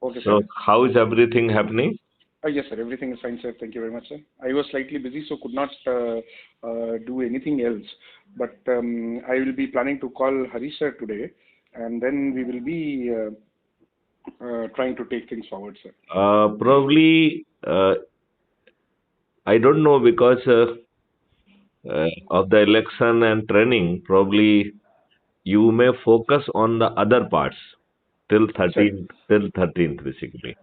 Okay, So sir. how is everything happening? Yes, sir. Everything is fine, sir. Thank you very much, sir. I was slightly busy, so could not do anything else. But I will be planning to call Hari sir today, and then we will be trying to take things forward, sir. Probably, I don't know, because of the election and training, probably you may focus on the other parts till Sir. 13th basically.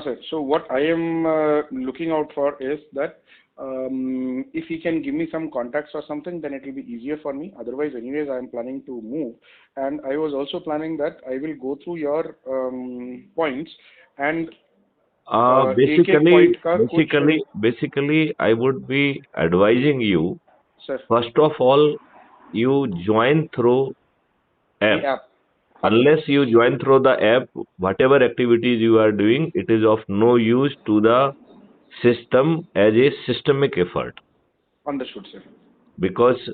Sir. So what I am looking out for is that if he can give me some contacts or something, then it will be easier for me. Otherwise, anyways, I am planning to move, and I was also planning that I will go through your points and एक-एक point का कुछ Basically, I would be advising you, sir, first of all, you join through app. app. Unless you join through the app, whatever activities you are doing, it is of no use to the system as a systemic effort, Understood, sir. because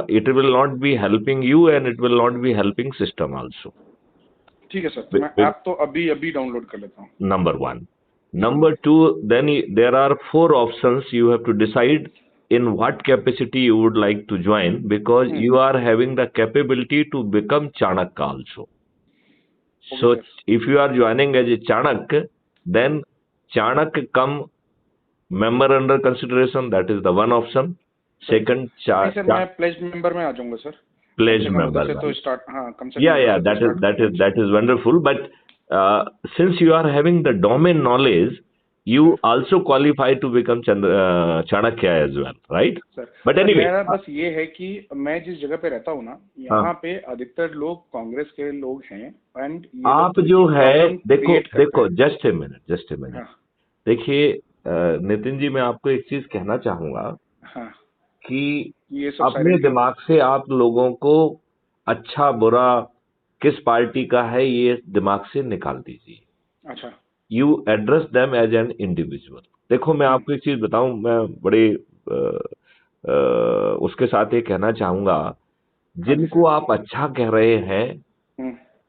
it will not be helping you and it will not be helping system also. ठीक है sir, तो मैं app तो अभी download कर लेता हूँ. Number one. Number two, then there are 4 options. You have to decide in what capacity you would like to join, because you are having the capability to become Chanakya also. Okay, So sir. if you are joining as a Chanakya, then Chanakya come member under consideration. That is the one option. Second, नहीं sir, मैं pledge member में आ जाऊंगा sir. Pledge member. तो start, हाँ, कम से Yeah, that is wonderful. But since you are having the domain knowledge, you also qualify to become Chanakya as well, right? Sir. But anyway, मेरा बस ये है कि मैं जिस जगह पे रहता हूँ ना, यहाँ पे अधिकतर लोग कांग्रेस के लोग हैं, एंड आप जो है, देखो जस्ट ए मिनट. देखिए नितिन जी, मैं आपको एक चीज कहना चाहूंगा कि अपने दिमाग से आप लोगों को अच्छा बुरा किस पार्टी का है ये दिमाग से निकाल दीजिए. अच्छा. You address them as an individual. देखो, मैं आपको एक चीज बताऊं, मैं बड़े उसके साथ ये कहना चाहूंगा, जिनको आप अच्छा कह रहे हैं,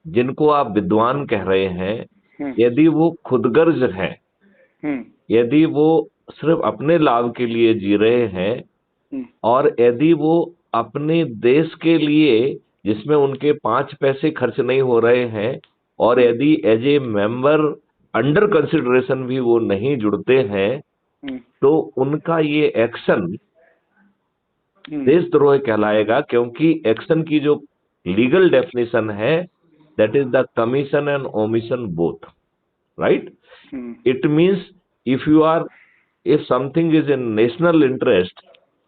जिनको आप विद्वान कह रहे हैं, यदि वो खुदगर्ज हैं, यदि वो सिर्फ अपने लाभ के लिए जी रहे हैं, और यदि वो अपने देश के लिए, जिसमें उनके 5 पैसे खर्च नहीं हो रहे हैं, और यदि as a member under consideration भी वो नहीं जुड़ते हैं, तो उनका ये एक्शन देशद्रोह कहलाएगा. क्योंकि एक्शन की जो लीगल डेफिनेशन है, that is the commission and omission both, right? It means if something is in national interest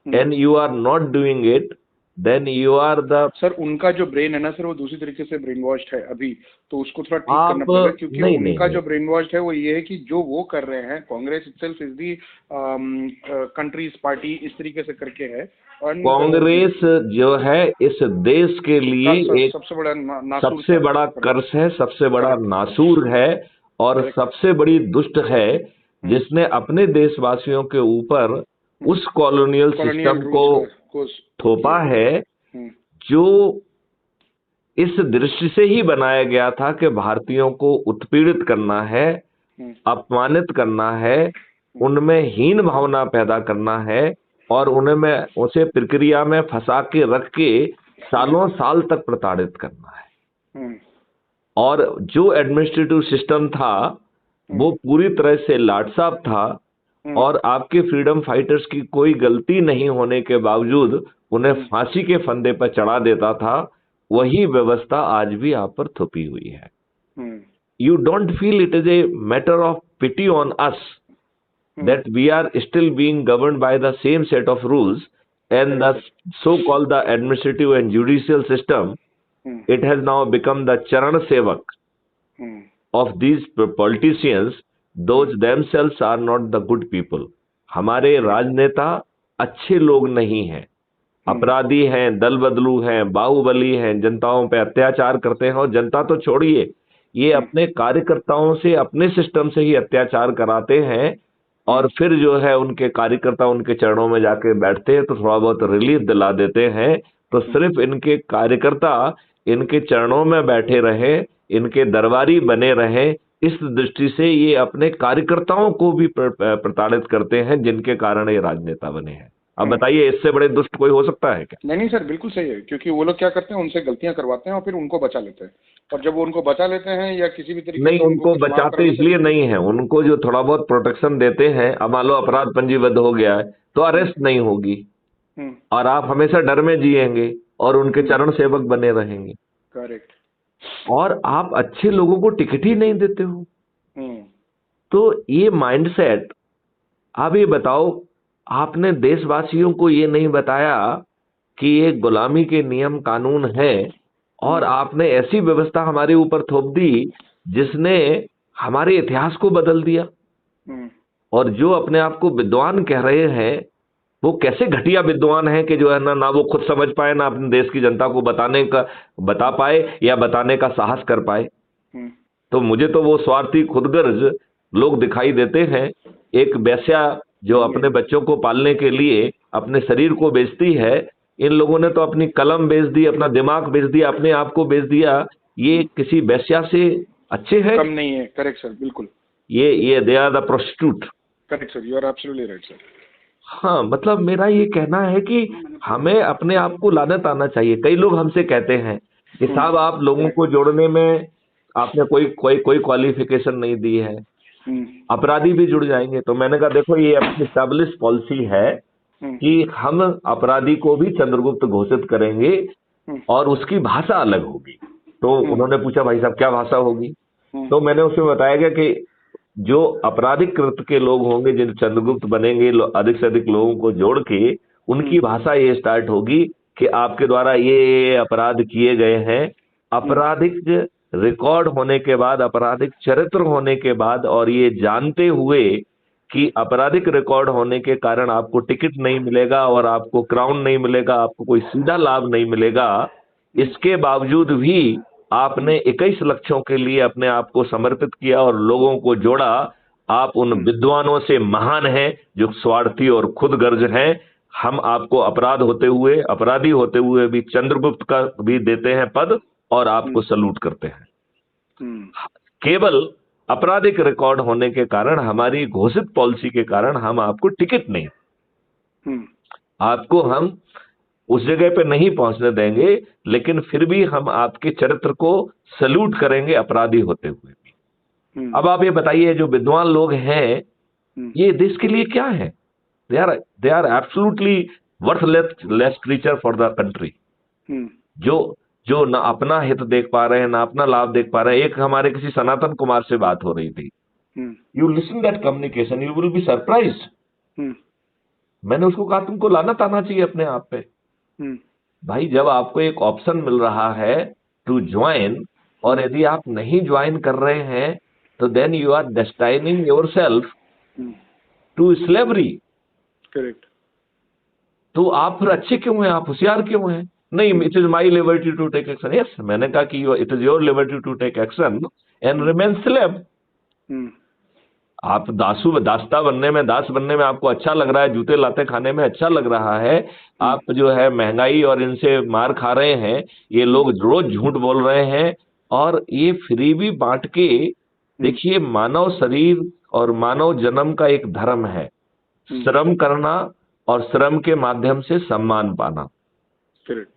and you are not doing it, then you are the... sir, उनका जो brain है ना sir, वो दूसरी तरीके से brain washed है अभी, तो उसको थोड़ा ठीक करना पड़ेगा. क्योंकि उनका जो ब्रेन वॉश्ड है वो ये है कि जो वो कर रहे हैं, Congress itself is the countries party, इस तरीके से करके है. कांग्रेस जो है इस देश के लिए एक सबसे बड़ा कर्स है, सबसे बड़ा नासूर है, और सबसे बड़ी दुष्ट है, जिसने अपने देशवासियों के ऊपर उस कॉलोनियल सिस्टम को थोपा है, जो इस दृष्टि से ही बनाया गया था कि भारतीयों को उत्पीड़ित करना है, अपमानित करना है, उनमें हीन भावना पैदा करना है, और उसे प्रक्रिया में फंसा के रख के सालों साल तक प्रताड़ित करना है. और जो एडमिनिस्ट्रेटिव सिस्टम था वो पूरी तरह से लाटसाब था, और आपके फ्रीडम फाइटर्स की कोई गलती नहीं होने के बावजूद उन्हें फांसी के फंदे पर चढ़ा देता था. वही व्यवस्था आज भी आप पर थोपी हुई है. You don't feel it is a matter of pity on us that we are still being governed by the same set of rules, and the so-called the administrative and judicial system, it has now become the charan sevak of these politicians. Those themselves are not the good people. हमारे राजनेता अच्छे लोग नहीं हैं, अपराधी हैं, दल बदलू हैं, बाहुबली हैं, जनताओं पे अत्याचार करते हैं. और जनता तो छोड़िए, ये अपने कार्यकर्ताओं से, अपने सिस्टम से ही अत्याचार कराते हैं, और फिर जो है उनके कार्यकर्ता उनके चरणों में जाके बैठते हैं तो थोड़ा बहुत रिलीफ दिला देते हैं. तो सिर्फ इनके कार्यकर्ता इनके चरणों में बैठे रहे, इनके दरबारी बने रहे, इस दृष्टि से ये अपने कार्यकर्ताओं को भी प्रताड़ित करते हैं, जिनके कारण ये राजनेता बने हैं। अब बताइए, इससे बड़े दुष्ट कोई हो सकता है क्या? नहीं सर, बिल्कुल सही है, क्योंकि वो लोग क्या करते हैं, उनसे गलतियां करवाते हैं और फिर उनको बचा लेते हैं, और जब वो उनको बचा लेते हैं या किसी भी तरीके नहीं, से उनको बचाते इसलिए नहीं है, उनको जो थोड़ा बहुत प्रोटेक्शन देते हैं। अब मान लो अपराध पंजीबद्ध हो गया है तो अरेस्ट नहीं होगी, और आप हमेशा डर में जिएंगे और उनके चरण सेवक बने रहेंगे। करेक्ट। और आप अच्छे लोगों को टिकट ही नहीं देते हो। तो ये माइंडसेट, आप ये बताओ, आपने देशवासियों को ये नहीं बताया कि ये गुलामी के नियम कानून है, और आपने ऐसी व्यवस्था हमारे ऊपर थोप दी जिसने हमारे इतिहास को बदल दिया। और जो अपने आप को विद्वान कह रहे हैं, वो कैसे घटिया विद्वान हैं कि जो है ना वो खुद समझ पाए, ना अपने देश की जनता को बता पाए या बताने का साहस कर पाए। तो मुझे तो वो स्वार्थी खुदगर्ज लोग दिखाई देते हैं। एक वेश्या जो अपने बच्चों को पालने के लिए अपने शरीर को बेचती है, इन लोगों ने तो अपनी कलम बेच दी, अपना दिमाग बेच दिया, अपने आप को बेच दिया। ये किसी वेश्या से अच्छे हैं? कम नहीं है। करेक्ट सर, बिल्कुल। ये they are the prostitute. Correct sir, you are absolutely right sir. हाँ, मतलब मेरा ये कहना है कि हमें अपने आप को लानत आना चाहिए। कई लोग हमसे कहते हैं कि साहब, आप लोगों को जोड़ने में आपने कोई क्वालिफिकेशन नहीं दी है, अपराधी भी जुड़ जाएंगे। तो मैंने कहा, देखो, ये अपनी एस्टैब्लिश पॉलिसी है कि हम अपराधी को भी चंद्रगुप्त घोषित करेंगे और उसकी भाषा अलग होगी। तो उन्होंने पूछा, भाई साहब क्या भाषा होगी? तो मैंने उसमें बताया गया कि जो आपराधिक कृत्य के लोग होंगे, जिन चंद्रगुप्त बनेंगे, अधिक से अधिक लोगों को जोड़ के उनकी भाषा ये स्टार्ट होगी कि आपके द्वारा ये अपराध किए गए हैं। आपराधिक रिकॉर्ड होने के बाद, आपराधिक चरित्र होने के बाद, और ये जानते हुए कि आपराधिक रिकॉर्ड होने के कारण आपको टिकट नहीं मिलेगा और आपको क्राउन नहीं मिलेगा, आपको कोई सीधा लाभ नहीं मिलेगा, इसके बावजूद भी आपने 21 लक्ष्यों के लिए अपने आप को समर्पित किया और लोगों को जोड़ा। आप उन विद्वानों से महान हैं जो स्वार्थी और खुदगर्ज हैं। हम आपको अपराधी होते हुए भी चंद्रगुप्त का भी देते हैं पद और आपको सलूट करते हैं। केवल आपराधिक रिकॉर्ड होने के कारण, हमारी घोषित पॉलिसी के कारण हम आपको टिकट नहीं, आपको हम उस जगह पे नहीं पहुंचने देंगे, लेकिन फिर भी हम आपके चरित्र को सल्यूट करेंगे अपराधी होते हुए भी। अब आप ये बताइए, जो विद्वान लोग हैं ये देश के लिए क्या है? They are absolutely worthless creature for the country, जो ना अपना हित देख पा रहे हैं, ना अपना लाभ देख पा रहे हैं। एक हमारे किसी सनातन कुमार से बात हो रही थी, you listen that communication, you will be surprised. मैंने उसको कहा, तुमको लानत आना चाहिए अपने आप पे। भाई, जब आपको एक ऑप्शन मिल रहा है टू ज्वाइन, और यदि आप नहीं ज्वाइन कर रहे हैं तो then you are destining yourself to slavery. Correct. तो आप फिर अच्छे क्यों हैं? आप होशियार क्यों हैं? नहीं, it is my liberty to take action. Yes, मैंने कहा कि it is your liberty to take action and remain slave. आप दास बनने में आपको अच्छा लग रहा है, जूते लाते खाने में अच्छा लग रहा है, आप जो है महंगाई और इनसे मार खा रहे हैं, ये लोग रोज झूठ बोल रहे हैं और ये फ्री भी बांट के। देखिए, मानव शरीर और मानव जन्म का एक धर्म है, श्रम करना और श्रम के माध्यम से सम्मान पाना।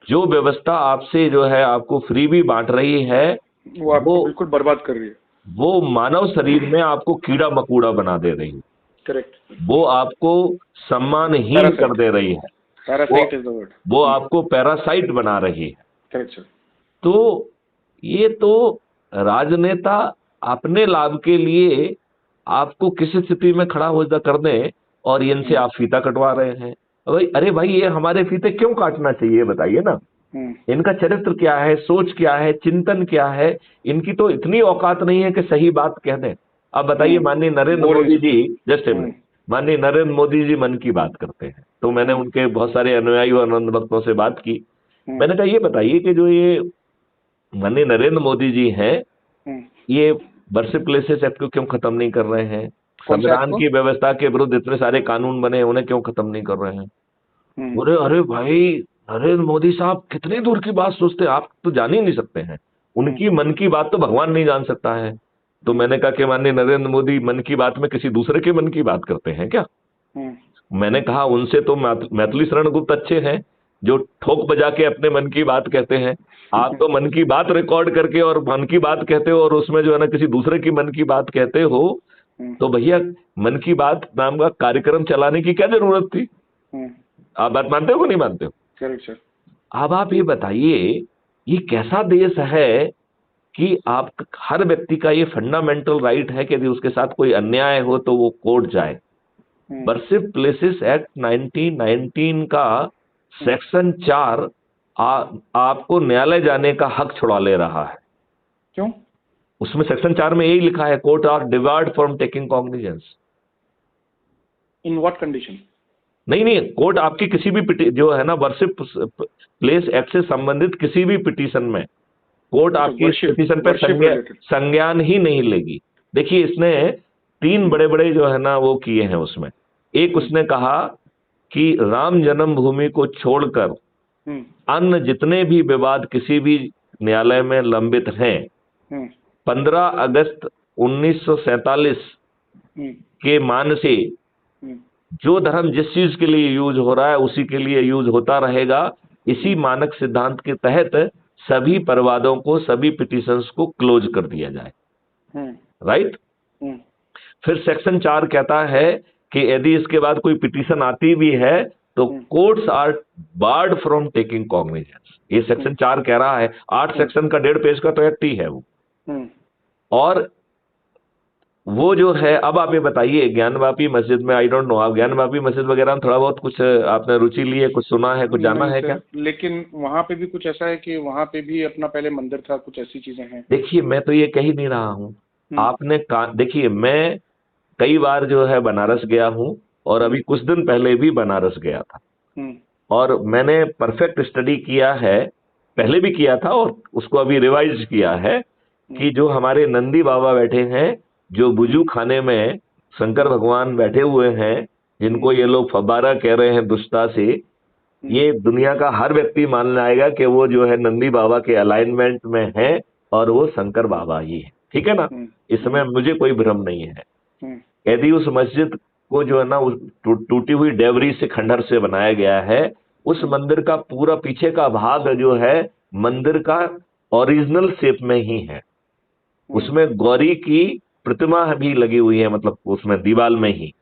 जो व्यवस्था आपसे जो है आपको फ्री भी बांट रही है, वो आपको बिल्कुल बर्बाद कर रही है। वो मानव शरीर में आपको कीड़ा मकोड़ा बना दे रही है। करेक्ट। वो आपको सम्मानहीन कर दे रही है। Parasite is the word. वो आपको पैरासाइट बना रही है। Correct sir. तो ये तो राजनेता अपने लाभ के लिए आपको किस स्थिति में खड़ा हो कर दें और इनसे आप फीता कटवा रहे हैं। अरे भाई, ये हमारे फीते क्यों काटना चाहिए, बताइए ना। इनका चरित्र क्या है, सोच क्या है, चिंतन क्या है? इनकी तो इतनी औकात नहीं है कि सही बात कह दें। अब बताइए, माननीय नरेंद्र मोदी जी, जस्ट माननीय नरेंद्र मोदी जी मन की बात करते हैं, तो मैंने उनके बहुत सारे अनुयायी और आनंद भक्तों से बात की। मैंने कहा, ये बताइए कि जो ये माननीय नरेंद्र मोदी जी हैं, ये वर्शिप प्लेसेस एक्ट को क्यों खत्म नहीं कर रहे हैं? संविधान की व्यवस्था के विरुद्ध इतने सारे कानून बने, उन्हें क्यों खत्म नहीं कर रहे हैं? अरे भाई, नरेंद्र मोदी साहब कितने दूर की बात सोचते हैं, आप तो जान ही नहीं सकते हैं। उनकी मन की बात तो भगवान नहीं जान सकता है। तो मैंने कहा कि माननीय नरेंद्र मोदी मन की बात में किसी दूसरे के मन की बात करते हैं क्या? मैंने कहा उनसे तो मैथिली शरण गुप्त अच्छे हैं जो ठोक बजा के अपने मन की बात कहते हैं। आप तो मन की बात रिकॉर्ड करके और मन की बात कहते हो और उसमें जो है ना किसी दूसरे की मन की बात कहते हो। तो भैया मन की बात नाम का कार्यक्रम चलाने की क्या जरूरत थी? आप बात मानते हो कि नहीं मानते हो? Correct sir. अब आप ये बताइए ये कैसा देश है कि आप हर व्यक्ति का ये फंडामेंटल राइट है कि यदि उसके साथ कोई अन्याय हो तो वो कोर्ट जाए। वर्शिप प्लेसेस एक्ट 1919 का सेक्शन 4 आपको न्यायालय जाने का हक छुड़ा ले रहा है। क्यों? उसमें सेक्शन 4 में यही लिखा है, court are debarred from taking cognizance. In what condition? नहीं, कोर्ट आपकी किसी भी जो है ना वर्शिप प्लेस एक्ट से संबंधित किसी भी पिटीशन में कोर्ट आपकी पिटीशन पर संज्ञान ही नहीं लेगी। देखिए इसने 3 बड़े बड़े जो है ना वो किए हैं उसमें। एक उसने कहा कि राम जन्मभूमि को छोड़कर अन्य जितने भी विवाद किसी भी न्यायालय में लंबित हैं 15 अगस्त 1947 के मान से जो धर्म जिस चीज के लिए यूज हो रहा है उसी के लिए यूज होता रहेगा। इसी मानक सिद्धांत के तहत सभी परिवादों को, सभी पिटीशंस को क्लोज कर दिया जाए। राइट? फिर सेक्शन 4 कहता है कि यदि इसके बाद कोई पिटीशन आती भी है तो courts are barred from taking cognizance. ये सेक्शन 4 कह रहा है। 8 सेक्शन का 1.5 पेज का तो एक्ट ही है वो। और वो जो है, अब आप ये बताइए ज्ञानवापी मस्जिद में, आई डोंट नो आप ज्ञानवापी मस्जिद वगैरह में थोड़ा बहुत कुछ आपने रुचि ली है, कुछ सुना है, कुछ जाना है क्या? लेकिन वहाँ पे भी कुछ ऐसा है कि वहाँ पे भी अपना पहले मंदिर था, कुछ ऐसी चीजें हैं। देखिए मैं तो ये कह ही नहीं रहा हूँ। आपने देखिए मैं कई बार जो है बनारस गया हूँ और अभी कुछ दिन पहले भी बनारस गया था और मैंने परफेक्ट स्टडी किया है, पहले भी किया था और उसको अभी रिवाइज किया है कि जो हमारे नंदी बाबा बैठे हैं, जो बुजू खाने में शंकर भगवान बैठे हुए हैं, जिनको ये लोग फब्बारा कह रहे हैं दुष्टता से, ये दुनिया का हर व्यक्ति मान लाएगा कि वो जो है नंदी बाबा के अलाइनमेंट में है और वो शंकर बाबा ही है। ठीक है ना? इसमें मुझे कोई भ्रम नहीं है। यदि उस मस्जिद को जो है ना टूटी हुई डेवरी से, खंडहर से बनाया गया है, उस मंदिर का पूरा पीछे का भाग जो है मंदिर का ओरिजिनल शेप में ही है। उसमें गौरी की प्रतिमा भी लगी हुई है, मतलब उसमें दीवाल में ही,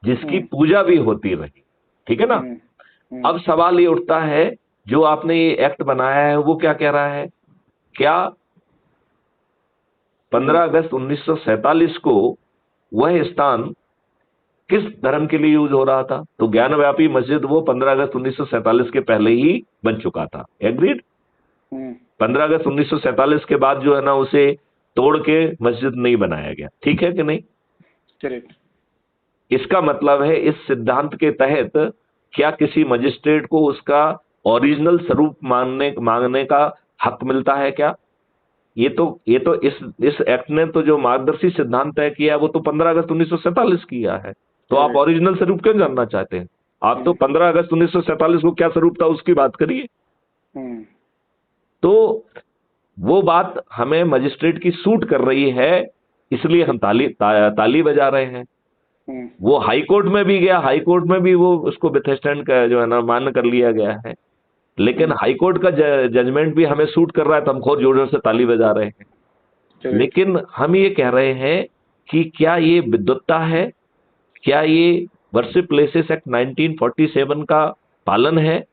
जिसकी पूजा भी होती रही। ठीक है ना? अब सवाल ये उठता है जो आपने ये एक्ट बनाया है वो क्या कह रहा है? क्या 15 अगस्त 1947 को वह स्थान किस धर्म के लिए यूज हो रहा था? तो ज्ञानव्यापी मस्जिद वो 15 अगस्त 1947 के पहले ही बन चुका था। एग्रीड? 15 अगस्त 1947 के बाद जो है ना उसे तोड़ के मस्जिद नहीं बनाया गया। ठीक है कि नहीं? करेक्ट। इसका मतलब है इस सिद्धांत के तहत क्या किसी मजिस्ट्रेट को उसका ओरिजिनल स्वरूप मांगने का हक मिलता है क्या? ये तो इस एक्ट ने तो जो मार्गदर्शी सिद्धांत तय किया वो तो 15 अगस्त 1947 किया है। तो आप ओरिजिनल स्वरूप क्यों जानना चाहते हैं? आप तो 15 अगस्त 1947 को क्या स्वरूप था उसकी बात करिए। तो वो बात हमें मजिस्ट्रेट की सूट कर रही है, इसलिए हम ताली बजा रहे हैं। वो हाई कोर्ट में भी गया, हाई कोर्ट में भी वो उसको विथस्टैंड का जो है ना मान्य कर लिया गया है, लेकिन हाई कोर्ट का जजमेंट भी हमें सूट कर रहा है तो हम खूब जोर जोर से ताली बजा रहे हैं। लेकिन हम ये कह रहे हैं कि क्या ये विद्वत्ता है? क्या ये वर्शिप प्लेसेस एक्ट 1947 का पालन है?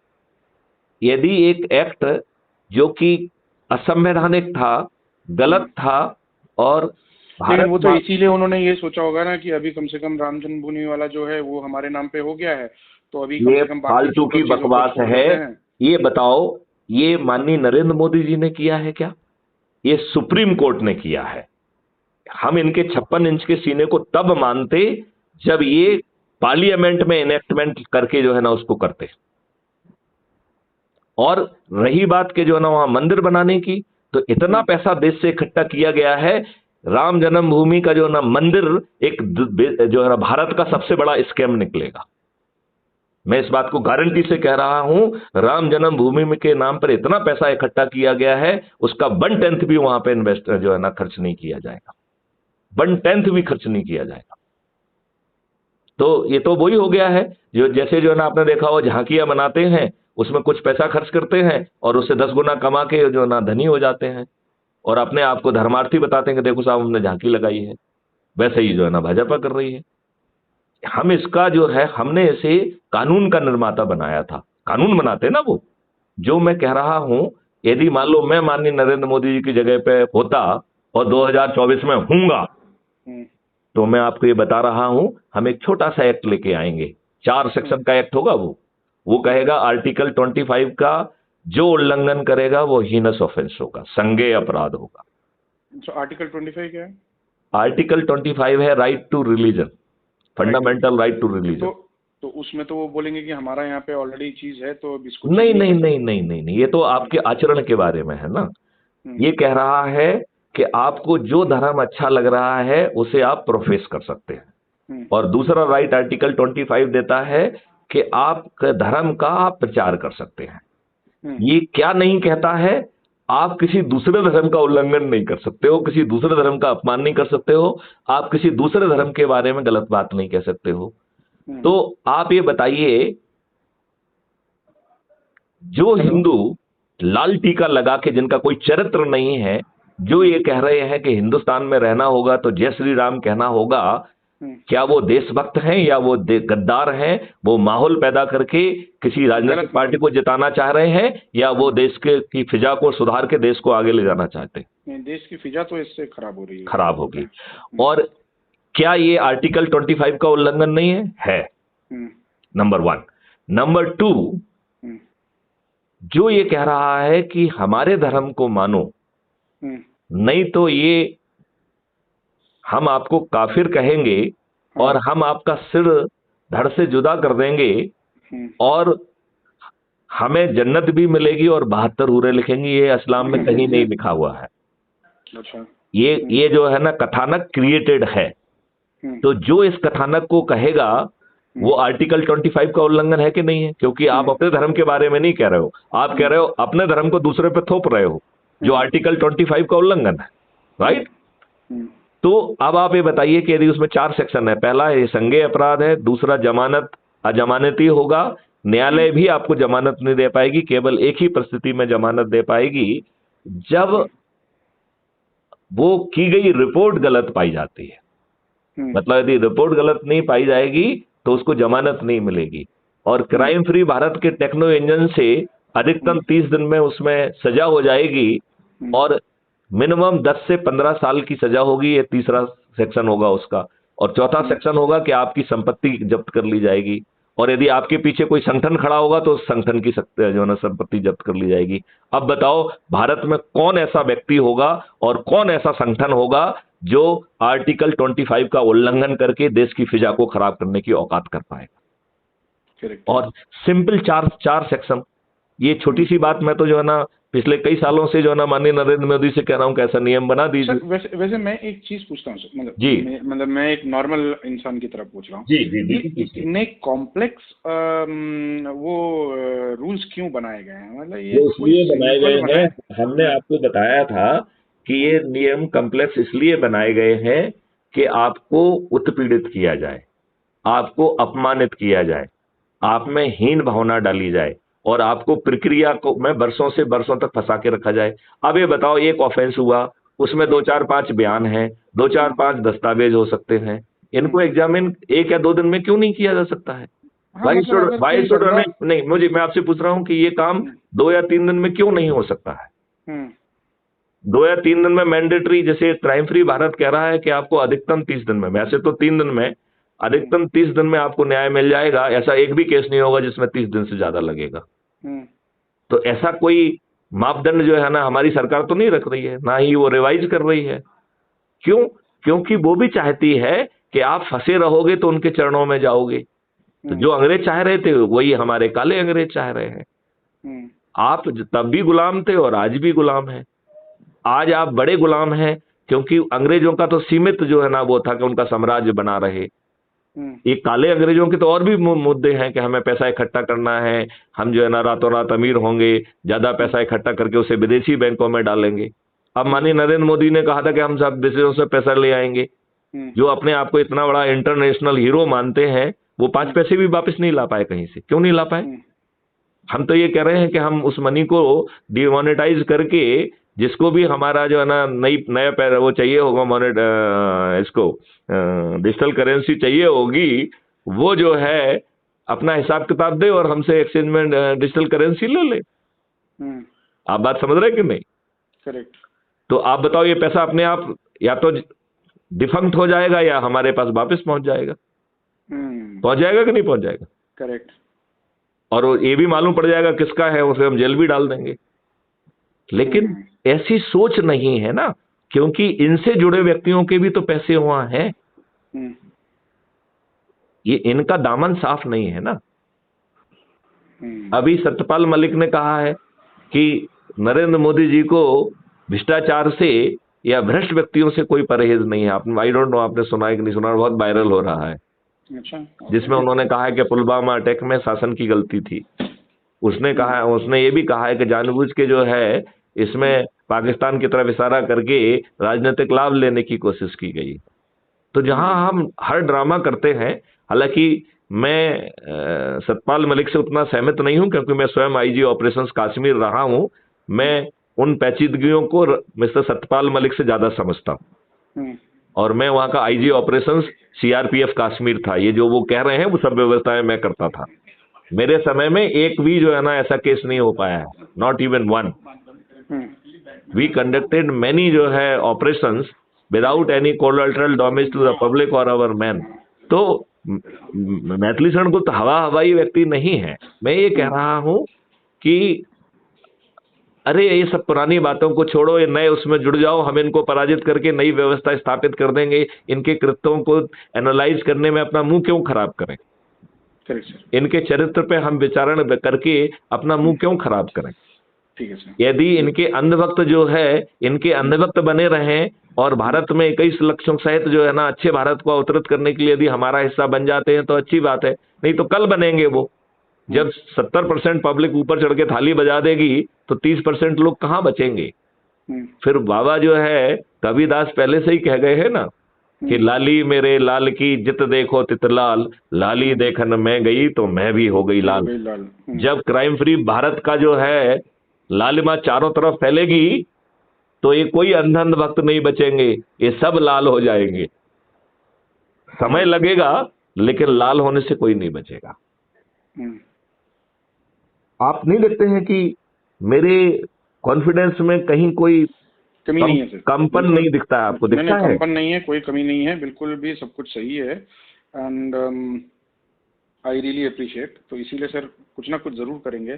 यदि एक एक्ट जो कि असंवैधानिक था, गलत था, और लेकिन वो तो इसीलिए उन्होंने ये सोचा होगा ना कि अभी कम से कम राम जन्मभूमि वाला जो है वो हमारे नाम पे हो गया है, तो अभी कम ये से कम फालतू की बकवास है। ये बताओ, ये माननीय नरेंद्र मोदी जी ने किया है क्या? ये सुप्रीम कोर्ट ने किया है। हम इनके 56 इंच के सीने को तब मानते जब ये पार्लियामेंट में इनेक्टमेंट करके जो है ना उसको करते। और रही बात के जो है ना वहां मंदिर बनाने की, तो इतना पैसा देश से इकट्ठा किया गया है। राम जन्मभूमि का जो है ना मंदिर एक जो है ना भारत का सबसे बड़ा स्कैम निकलेगा। मैं इस बात को गारंटी से कह रहा हूं। राम जन्मभूमि के नाम पर इतना पैसा इकट्ठा किया गया है, उसका 1/10 भी वहां पे इन्वेस्ट जो है ना खर्च नहीं किया जाएगा। 1/10 भी खर्च नहीं किया जाएगा। तो ये तो वही हो गया है जो जैसे जो है ना आपने देखा हो झांकियां बनाते हैं, उसमें कुछ पैसा खर्च करते हैं और उससे 10 गुना कमा के जो है ना धनी हो जाते हैं और अपने आप को धर्मार्थी बताते हैं कि देखो साहब हमने झांकी लगाई है। वैसे ही जो है ना भाजपा कर रही है। हम इसका जो है हमने इसे कानून का निर्माता बनाया था, कानून बनाते हैं ना वो। जो मैं कह रहा हूं, यदि मान लो मैं माननीय नरेंद्र मोदी जी की जगह पे होता और 2024 में हूंगा, तो मैं आपको ये बता रहा हूं हम एक छोटा सा एक्ट लेके आएंगे, 4 सेक्शन का एक्ट होगा वो कहेगा आर्टिकल 25 का जो उल्लंघन करेगा वो हीनस ऑफेंस होगा, संज्ञेय अपराध होगा। तो आर्टिकल 25 क्या है? आर्टिकल 25 है right to religion, fundamental right to religion. तो उसमें तो वो बोलेंगे कि हमारा यहाँ पे ऑलरेडी चीज है तो इसको नहीं नहीं नहीं नहीं नहीं नहीं, ये तो आपके आचरण के बारे में है ना। ये कह रहा है कि आपको जो धर्म अच्छा लग रहा है उसे आप प्रोफेस कर सकते हैं। और दूसरा राइट आर्टिकल 25 देता है कि आप धर्म का आप प्रचार कर सकते हैं। ये क्या नहीं कहता है, आप किसी दूसरे धर्म का उल्लंघन नहीं कर सकते हो, किसी दूसरे धर्म का अपमान नहीं कर सकते हो, आप किसी दूसरे धर्म के बारे में गलत बात नहीं कह सकते हो। तो आप ये बताइए, जो हिंदू लाल टीका लगा के जिनका कोई चरित्र नहीं है, जो ये कह रहे हैं कि हिंदुस्तान में रहना होगा तो जय श्री राम कहना होगा, क्या वो देशभक्त हैं या वो गद्दार हैं? वो माहौल पैदा करके किसी राजनीतिक पार्टी को जिताना चाह रहे हैं या वो देश की फिजा को सुधार के देश को आगे ले जाना चाहते हैं? देश की फिजा तो इससे खराब हो रही है, खराब होगी। और क्या ये आर्टिकल 25 का उल्लंघन नहीं है? नंबर 1। नंबर 2, जो ये कह रहा है कि हमारे धर्म को मानो, नहीं तो ये हम आपको काफिर कहेंगे और हम आपका सिर धड़ से जुदा कर देंगे और हमें जन्नत भी मिलेगी और 72 हूरें लिखेंगी। ये इस्लाम में कहीं नहीं लिखा हुआ है। अच्छा। ये जो है ना कथानक क्रिएटेड है। तो जो इस कथानक को कहेगा वो आर्टिकल 25 का उल्लंघन है कि नहीं है? क्योंकि आप अपने धर्म के बारे में नहीं कह रहे हो, आप कह रहे हो अपने धर्म को दूसरे पे थोप रहे हो, जो आर्टिकल 25 का उल्लंघन है, राइट? तो अब आप ये बताइए कि यदि उसमें 4 सेक्शन है, पहला ये संज्ञेय अपराध है, दूसरा जमानत अजमानती होगा, न्यायालय भी आपको जमानत नहीं दे पाएगी, केवल एक ही परिस्थिति में जमानत दे पाएगी, जब वो की गई रिपोर्ट गलत पाई जाती है। मतलब यदि रिपोर्ट गलत नहीं पाई जाएगी तो उसको जमानत नहीं मिलेगी। और crime free Bharat K techno engine से अधिकतम 30 दिन में उसमें सजा हो जाएगी और मिनिमम 10 से 15 साल की सजा होगी। ये तीसरा सेक्शन होगा उसका। और चौथा सेक्शन होगा कि आपकी संपत्ति जब्त कर ली जाएगी और यदि आपके पीछे कोई संगठन खड़ा होगा तो उस संगठन की जो है संपत्ति जब्त कर ली जाएगी। अब बताओ भारत में कौन ऐसा व्यक्ति होगा और कौन ऐसा संगठन होगा जो आर्टिकल 25 का उल्लंघन करके देश की फिजा को खराब करने की औकात कर पाएगा। और सिंपल 4 सेक्शन, ये छोटी सी बात मैं तो जो है ना पिछले कई सालों से जो है ना माननीय नरेंद्र मोदी से कह रहा हूं कि ऐसा नियम बना दीजिए। वैसे मैं एक चीज पूछता हूँ, मतलब मैं एक नॉर्मल इंसान की तरफ पूछ रहा हूँ। जी। इतने कॉम्प्लेक्स वो रूल्स क्यों बनाए गए हैं? मतलब ये इसलिए बनाए गए हैं, हमने आपको बताया था कि ये नियम कॉम्प्लेक्स इसलिए बनाए गए हैं कि आपको उत्पीड़ित किया जाए, आपको अपमानित किया जाए, आप में हीन भावना डाली जाए और आपको प्रक्रिया को में बरसों से बरसों तक फंसा के रखा जाए। अब ये बताओ, एक ऑफेंस हुआ, उसमें 2-4-5 बयान हैं, 2-4-5 दस्तावेज हो सकते हैं, इनको एग्जामिन 1 या 2 दिन में क्यों नहीं किया जा सकता है? नहीं, मैं आपसे पूछ रहा हूं कि ये काम 2 या 3 दिन में क्यों नहीं हो सकता है? 2 या 3 दिन में मैंडेटरी, जैसे क्राइम फ्री भारत कह रहा है कि आपको अधिकतम 30 दिन में, वैसे तो 3 दिन में, अधिकतम 30 दिन में आपको न्याय मिल जाएगा। ऐसा एक भी केस नहीं होगा जिसमें 30 दिन से ज्यादा लगेगा। तो ऐसा कोई मापदंड जो है ना हमारी सरकार तो नहीं रख रही है, ना ही वो रिवाइज कर रही है। क्यों? क्योंकि वो भी चाहती है कि आप फंसे रहोगे तो उनके चरणों में जाओगे। तो जो अंग्रेज चाह रहे थे वही हमारे काले अंग्रेज चाह रहे हैं। आप तब भी गुलाम थे और आज भी गुलाम हैं। आज आप बड़े गुलाम हैं क्योंकि अंग्रेजों का तो सीमित जो है ना वो था कि उनका साम्राज्य बना रहे। ये काले अंग्रेजों के तो और भी मुद्दे हैं कि हमें पैसा इकट्ठा करना है, हम जो है ना रातों रात अमीर होंगे, ज्यादा पैसा इकट्ठा करके उसे विदेशी बैंकों में डालेंगे। अब माननीय नरेंद्र मोदी ने कहा था कि हम सब विदेशों से पैसा ले आएंगे, जो अपने आप को इतना बड़ा इंटरनेशनल हीरो मानते हैं, वो 5 पैसे भी वापस नहीं ला पाए कहीं से। क्यों नहीं ला पाए? हम तो ये कह रहे हैं कि हम उस मनी को डिमोनेटाइज करके, जिसको भी हमारा जो है ना नया पैसा वो चाहिए होगा, इसको डिजिटल करेंसी चाहिए होगी, वो जो है अपना हिसाब किताब दे और हमसे एक्सचेंज में डिजिटल करेंसी ले ले। आप बात समझ रहे हैं कि नहीं? करेक्ट। तो आप बताओ, ये पैसा अपने आप या तो डिफंक्ट हो जाएगा या हमारे पास वापस पहुंच जाएगा। पहुंच जाएगा कि नहीं पहुंच जाएगा? करेक्ट। और ये भी मालूम पड़ जाएगा किसका है, उसे हम जेल भी डाल देंगे। लेकिन ऐसी सोच नहीं है ना, क्योंकि इनसे जुड़े व्यक्तियों के भी तो पैसे वहां हैं। ये इनका दामन साफ नहीं है ना। अभी सत्यपाल मलिक ने कहा है कि नरेंद्र मोदी जी को भ्रष्टाचार से या भ्रष्ट व्यक्तियों से कोई परहेज नहीं है। आपने, आई डोंट नो आपने सुना है कि नहीं सुना, बहुत वायरल हो रहा है। अच्छा। जिसमें उन्होंने कहा है कि पुलवामा अटैक में शासन की गलती थी। उसने कहा, उसने ये भी कहा है कि जानबूझ के जो है इसमें पाकिस्तान की तरफ इशारा करके राजनीतिक लाभ लेने की कोशिश की गई। तो जहां हम हर ड्रामा करते हैं, हालांकि मैं सतपाल मलिक से उतना सहमत नहीं हूं, क्योंकि मैं स्वयं आईजी ऑपरेशंस कश्मीर रहा हूं। मैं उन पेचीदगियों को मिस्टर सतपाल मलिक से ज्यादा समझता हूं, और मैं वहां का आईजी ऑपरेशंस सीआरपीएफ कश्मीर था। ये जो वो कह रहे हैं वो सब व्यवस्थाएं मैं करता था। मेरे समय में एक भी जो है ना ऐसा केस नहीं हो पाया है, not even one. We conducted many जो है operations without any collateral damage to the public और अवर मैन। तो मैथिली शरण गुप्त हवाई व्यक्ति नहीं है। मैं ये कह रहा हूं कि अरे ये सब पुरानी बातों को छोड़ो, ये नए उसमें जुड़ जाओ, हम इनको पराजित करके नई व्यवस्था स्थापित कर देंगे। इनके कृत्यों को एनालाइज करने में अपना मुंह क्यों खराब करें? इनके चरित्र पे हम विचारण करके अपना मुंह क्यों खराब करें? ठीक है सर। यदि इनके अंधभक्त जो है, इनके अंधभक्त बने रहें और भारत में 21 लक्षों सहित जो है ना अच्छे भारत को अवतरित करने के लिए यदि हमारा हिस्सा बन जाते हैं तो अच्छी बात है। नहीं तो कल बनेंगे वो, जब 70% पब्लिक ऊपर चढ़ के थाली बजा देगी तो 30% लोग कहाँ बचेंगे? फिर बाबा जो है कबीरदास पहले से ही कह गए हैं ना कि लाली मेरे लाल की जित देखो तितलाल, लाली देखन मैं गई तो मैं भी हो गई लाल। जब क्राइम फ्री भारत का जो है लालिमा चारों तरफ फैलेगी तो ये कोई अंध भक्त नहीं बचेंगे, ये सब लाल हो जाएंगे। समय लगेगा लेकिन लाल होने से कोई नहीं बचेगा। आप नहीं देखते हैं कि मेरे कॉन्फिडेंस में कहीं कोई कमी नहीं है सर? कंपन नहीं दिखता है आपको? दिखता है? कंपन नहीं है, कोई कमी नहीं है, बिल्कुल भी सब कुछ सही है। And I really appreciate. तो इसीलिए सर कुछ ना कुछ जरूर करेंगे।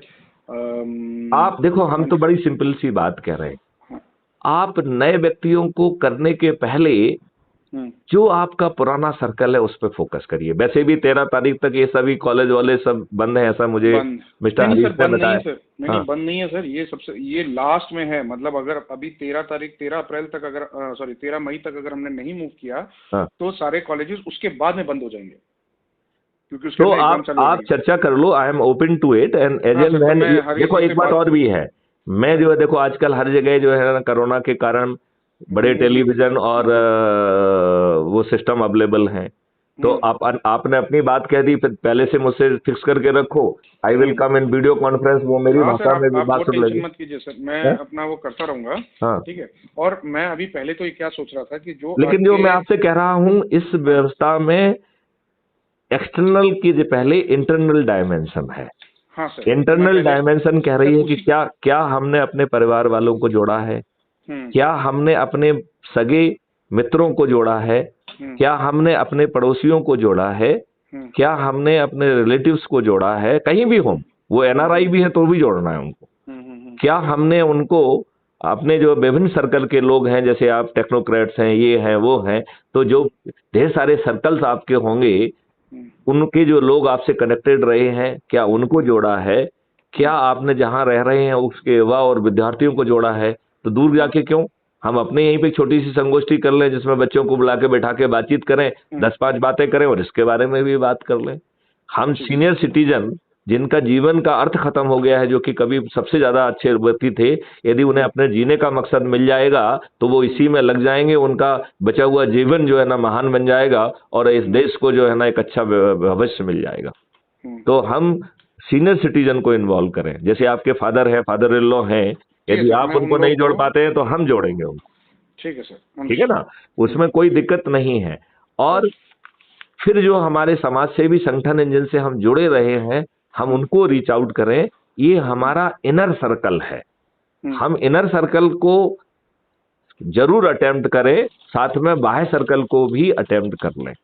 आप देखो, हम तो बड़ी सिंपल सी बात कह रहे हैं। आप नए व्यक्तियों को करने के पहले जो आपका पुराना सर्कल है उस पर फोकस करिए। वैसे भी 13 तारीख तक ये सभी कॉलेज वाले सब बंद है, ऐसा मुझे मिस्टर हरीश ने बताया। नहीं, बंद नहीं है सर, ये लास्ट में है। मतलब अगर अभी 13 अप्रैल तक अगर 13 मई तक अगर हमने नहीं मूव किया तो सारे कॉलेजेस उसके बाद में बंद हो जाएंगे, क्योंकि उसके तो आप चर्चा कर लो। I am open to it. And as an देखो, एक बात और भी है, मैं जो है देखो आजकल हर जगह जो है ना कोरोना के कारण बड़े टेलीविजन और वो सिस्टम अवेलेबल हैं। तो आपने अपनी बात कह दी, फिर पहले से मुझसे फिक्स करके रखो। I will come in video conference, वो मेरी भाषा में भी बात सुन लेगी। मत कीजिए सर, मैं अपना वो करता रहूंगा। ठीक है। और मैं अभी पहले तो ये क्या सोच रहा था कि लेकिन जो मैं आपसे कह रहा हूँ, इस व्यवस्था में एक्सटर्नल की पहले इंटरनल डायमेंशन है। हाँ सर। इंटरनल डायमेंशन कह रही है कि क्या हमने अपने परिवार वालों को जोड़ा है, क्या हमने अपने सगे मित्रों को जोड़ा है, क्या हमने अपने पड़ोसियों को जोड़ा है, क्या हमने अपने रिलेटिव्स को जोड़ा है, कहीं भी हो, वो एनआरआई भी है तो भी जोड़ना है उनको। क्या हमने उनको अपने जो विभिन्न सर्कल के लोग हैं, जैसे आप टेक्नोक्रेट्स हैं, ये हैं वो हैं, तो जो ढेर सारे सर्कल्स आपके होंगे, उनके जो लोग आपसे कनेक्टेड रहे हैं, क्या उनको जोड़ा है? क्या आपने जहां रह रहे हैं उसके युवा और विद्यार्थियों को जोड़ा है? तो दूर जाके क्यों, हम अपने यहीं पे छोटी सी संगोष्ठी कर लें जिसमें बच्चों को बुला के बैठा के बातचीत करें, 10-5 बातें करें और इसके बारे में भी बात कर लें। हम सीनियर सिटीजन जिनका जीवन का अर्थ खत्म हो गया है, जो कि कभी सबसे ज्यादा अच्छे व्यक्ति थे, यदि उन्हें अपने जीने का मकसद मिल जाएगा तो वो इसी में लग जाएंगे, उनका बचा हुआ जीवन जो है ना महान बन जाएगा और इस देश को जो है ना एक अच्छा भविष्य मिल जाएगा। तो हम सीनियर सिटीजन को इन्वॉल्व करें, जैसे आपके फादर है, फादर इन लॉ हैं, यदि आप उनको नहीं जोड़ पाते हैं तो हम जोड़ेंगे उनको। ठीक है सर, ठीक है ना, उसमें कोई दिक्कत नहीं है। और फिर जो हमारे समाज सेवी संगठन जिनसे हम जुड़े रहे हैं, हम उनको रीच आउट करें। ये हमारा इनर सर्कल है, हम इनर सर्कल को जरूर अटेम्प्ट करें, साथ में बाह्य सर्कल को भी अटेम्प्ट कर लें।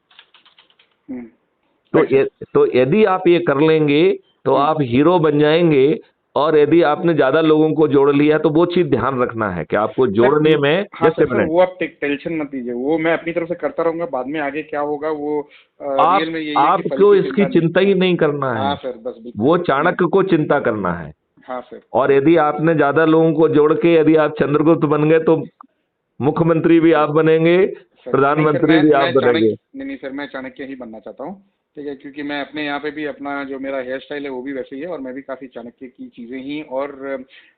तो यदि आप ये कर लेंगे तो आप हीरो बन जाएंगे। और यदि आपने ज्यादा लोगों को जोड़ लिया तो वो चीज ध्यान रखना है कि आपको जोड़ने में वो आप टेंशन मत लीजिए, वो मैं अपनी तरफ से करता रहूंगा, बाद में आगे क्या होगा वो रियल में आपको इसकी चिंता ही नहीं करना है। हाँ सर, बस वो चाणक्य को चिंता करना है। हाँ सर। और यदि आपने ज्यादा लोगों को जोड़ के यदि आप चंद्रगुप्त बन गए तो मुख्यमंत्री भी आप बनेंगे, प्रधानमंत्री भी आप बनेंगे। नहीं सर, मैं चाणक्य ही बनना चाहता हूँ। ठीक है, क्योंकि मैं अपने यहाँ पे भी अपना जो मेरा हेयर स्टाइल है वो भी वैसे ही है, और मैं भी काफ़ी चाणक्य की चीज़ें ही और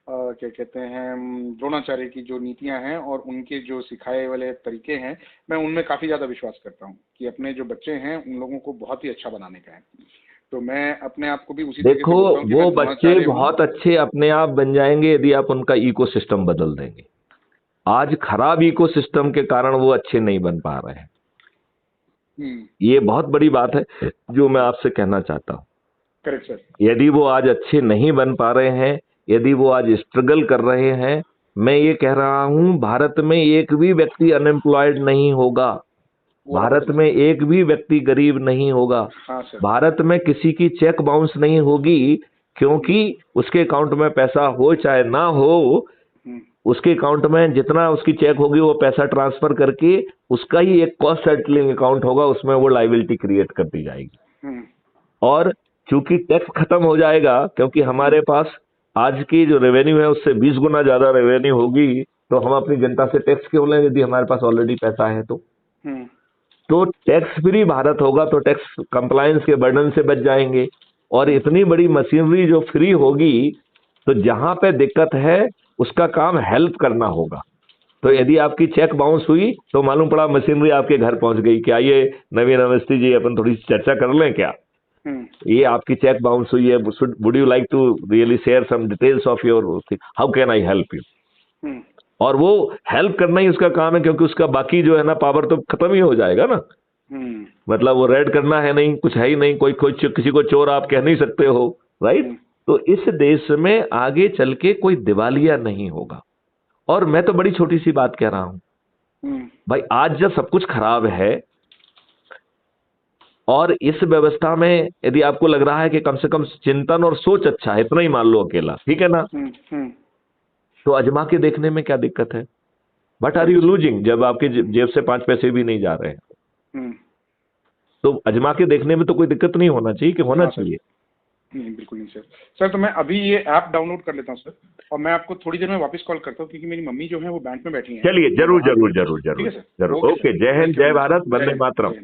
क्या कहते हैं द्रोणाचार्य की जो नीतियाँ हैं और उनके जो सिखाए वाले तरीके हैं, मैं उनमें काफ़ी ज़्यादा विश्वास करता हूँ कि अपने जो बच्चे हैं उन लोगों को बहुत ही अच्छा बनाने का है। तो मैं अपने आप को भी उसी देखो, वो बच्चे बहुत अच्छे अपने आप बन जाएंगे यदि आप उनका इकोसिस्टम बदल देंगे। आज खराब इकोसिस्टम के कारण वो अच्छे नहीं बन पा रहे हैं। ये बहुत बड़ी बात है जो मैं आपसे कहना चाहता हूँ। Correct sir. यदि वो आज अच्छे नहीं बन पा रहे हैं, यदि वो आज स्ट्रगल कर रहे हैं, मैं ये कह रहा हूँ भारत में एक भी व्यक्ति अनएम्प्लॉयड नहीं होगा, भारत में एक भी व्यक्ति गरीब नहीं होगा। हाँ सर। भारत में किसी की चेक बाउंस नहीं होगी, क्योंकि उसके अकाउंट में पैसा हो चाहे ना हो, उसके अकाउंट में जितना उसकी चेक होगी वो पैसा ट्रांसफर करके उसका ही एक कॉस्ट सेटलिंग अकाउंट होगा, उसमें वो लायबिलिटी क्रिएट कर दी जाएगी। और चूंकि टैक्स खत्म हो जाएगा, क्योंकि हमारे पास आज की जो रेवेन्यू है उससे 20 गुना ज्यादा रेवेन्यू होगी, तो हम अपनी जनता से टैक्स क्यों लें यदि हमारे पास ऑलरेडी पैसा है तो टैक्स फ्री भारत होगा, तो टैक्स कंप्लायंस के बर्डन से बच जाएंगे। और इतनी बड़ी मशीनरी जो फ्री होगी, तो जहां पे दिक्कत है उसका काम हेल्प करना होगा। तो यदि आपकी चेक बाउंस हुई तो मालूम पड़ा मशीनरी आपके घर पहुंच गई, क्या ये नवीन अवस्थी जी अपन थोड़ी चर्चा कर लें क्या? ये आपकी चेक बाउंस हुई है, would you like to really share some details of your, how can I help you? और वो हेल्प करना ही उसका काम है, क्योंकि उसका बाकी जो है ना पावर तो खत्म ही हो जाएगा ना। मतलब वो रेड करना है नहीं, कुछ है ही नहीं, कोई किसी को चोर आप कह नहीं सकते हो, राइट? तो इस देश में आगे चल के कोई दिवालिया नहीं होगा। और मैं तो बड़ी छोटी सी बात कह रहा हूं भाई, आज जब सब कुछ खराब है और इस व्यवस्था में यदि आपको लग रहा है कि कम से कम चिंतन और सोच अच्छा है, इतना ही मान लो अकेला, ठीक है ना, तो अजमा के देखने में क्या दिक्कत है? बट आर यू लूजिंग जब आपके जेब से 5 पैसे भी नहीं जा रहे हैं? तो अजमा के देखने में तो कोई दिक्कत नहीं होना चाहिए कि होना चाहिए? नहीं, बिल्कुल नहीं सर। सर तो मैं अभी ये ऐप डाउनलोड कर लेता हूँ सर, और मैं आपको थोड़ी देर में वापस कॉल करता हूँ, क्योंकि मेरी मम्मी जो है वो बैंक में बैठी हैं। चलिए, जरूर जरूर जरूर जरूर जरूर। ओके, जय हिंद, जय भारत, वंदे मातरम।